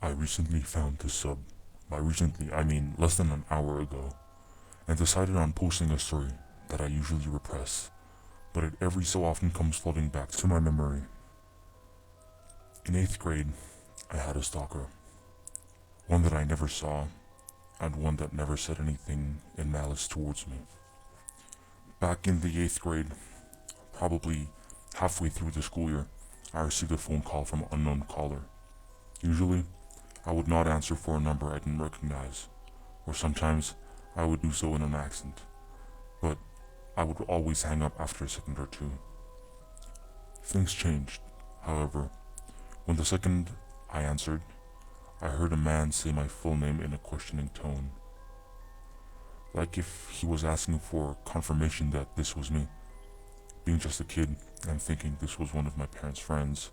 I recently found this sub. By recently, I mean less than an hour ago, and decided on posting a story that I usually repress, but it every so often comes flooding back to my memory. In 8th grade, I had a stalker. One that I never saw, and one that never said anything in malice towards me. Back in the 8th grade, probably halfway through the school year, I received a phone call from an unknown caller. Usually, I would not answer for a number I didn't recognize, or sometimes I would do so in an accent, but I would always hang up after a second or two. Things changed, however, when the second I answered, I heard a man say my full name in a questioning tone, like if he was asking for confirmation that this was me. Being just a kid and thinking this was one of my parents' friends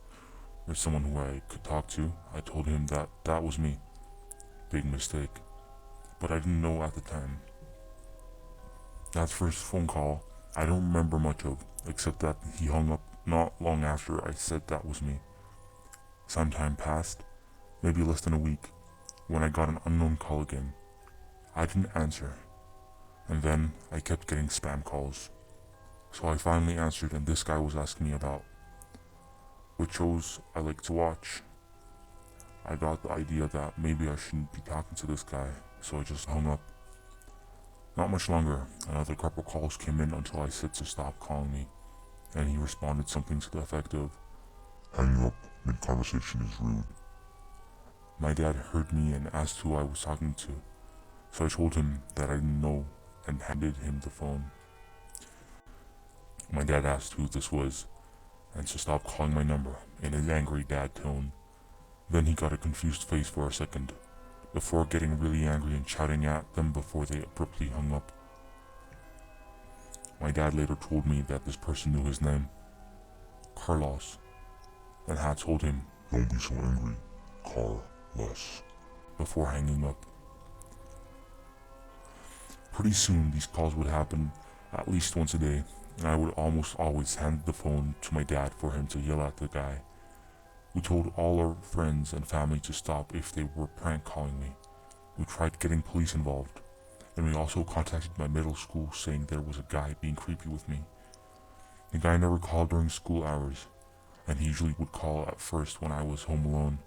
or someone who I could talk to, I told him that that was me. Big mistake. But I didn't know at the time. That first phone call, I don't remember much of, except that he hung up not long after I said that was me. Some time passed, maybe less than a week, when I got an unknown call again. I didn't answer, and then I kept getting spam calls. So I finally answered, and this guy was asking me about which shows I like to watch. I got the idea that maybe I shouldn't be talking to this guy, so I just hung up. Not much longer, another couple calls came in until I said to stop calling me, and he responded something to the effect of, "Hanging up mid-conversation is rude." My dad heard me and asked who I was talking to, so I told him that I didn't know and handed him the phone. My dad asked who this was, and to stop calling my number in his angry dad tone. Then he got a confused face for a second, before getting really angry and shouting at them before they abruptly hung up. My dad later told me that this person knew his name, Carlos, and had told him, "Don't be so angry, Carlos," before hanging up. Pretty soon these calls would happen at least once a day, and I would almost always hand the phone to my dad for him to yell at the guy. We told all our friends and family to stop if they were prank calling me. We tried getting police involved, and we also contacted my middle school saying there was a guy being creepy with me. The guy never called during school hours, and he usually would call at first when I was home alone,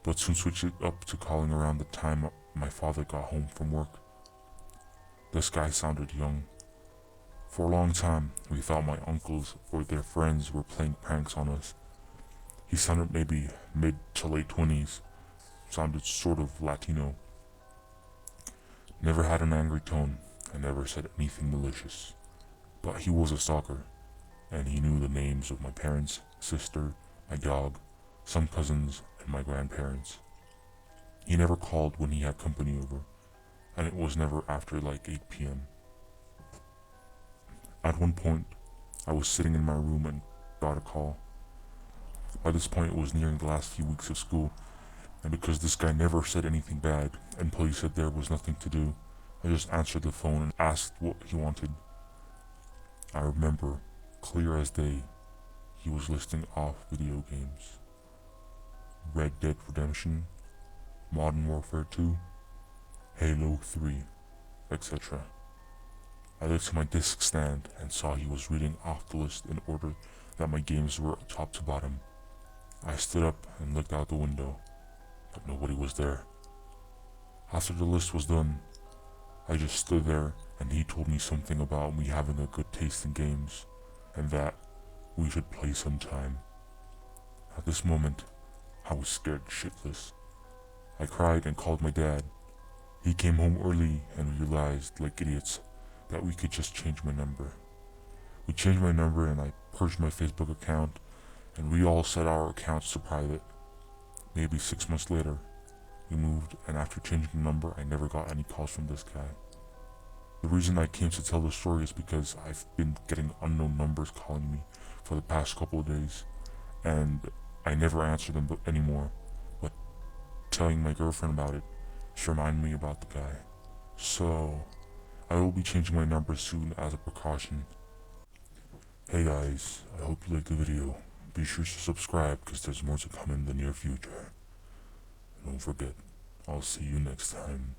but soon switched it up to calling around the time my father got home from work. This guy sounded young. For a long time, we thought my uncles or their friends were playing pranks on us. He sounded maybe mid to late 20s, sounded sort of Latino. Never had an angry tone, and never said anything malicious. But he was a stalker, and he knew the names of my parents, sister, my dog, some cousins, and my grandparents. He never called when he had company over, and it was never after like 8 p.m. At one point, I was sitting in my room and got a call. By this point, it was nearing the last few weeks of school, and because this guy never said anything bad, and police said there was nothing to do, I just answered the phone and asked what he wanted. I remember, clear as day, he was listing off video games. Red Dead Redemption, Modern Warfare 2, Halo 3, etc. I looked to my disc stand and saw he was reading off the list in order that my games were top to bottom. I stood up and looked out the window, but nobody was there. After the list was done, I just stood there and he told me something about me having a good taste in games, and that we should play sometime. At this moment, I was scared shitless. I cried and called my dad. He came home early and realized, like idiots, that we could just change my number. We changed my number and I purged my Facebook account, and we all set our accounts to private. Maybe 6 months later, we moved, and after changing the number, I never got any calls from this guy. The reason I came to tell the story is because I've been getting unknown numbers calling me for the past couple of days, and I never answer them anymore, but telling my girlfriend about it, she reminded me about the guy. So, I will be changing my number soon as a precaution. Hey guys, I hope you liked the video. Be sure to subscribe because there's more to come in the near future. And don't forget, I'll see you next time.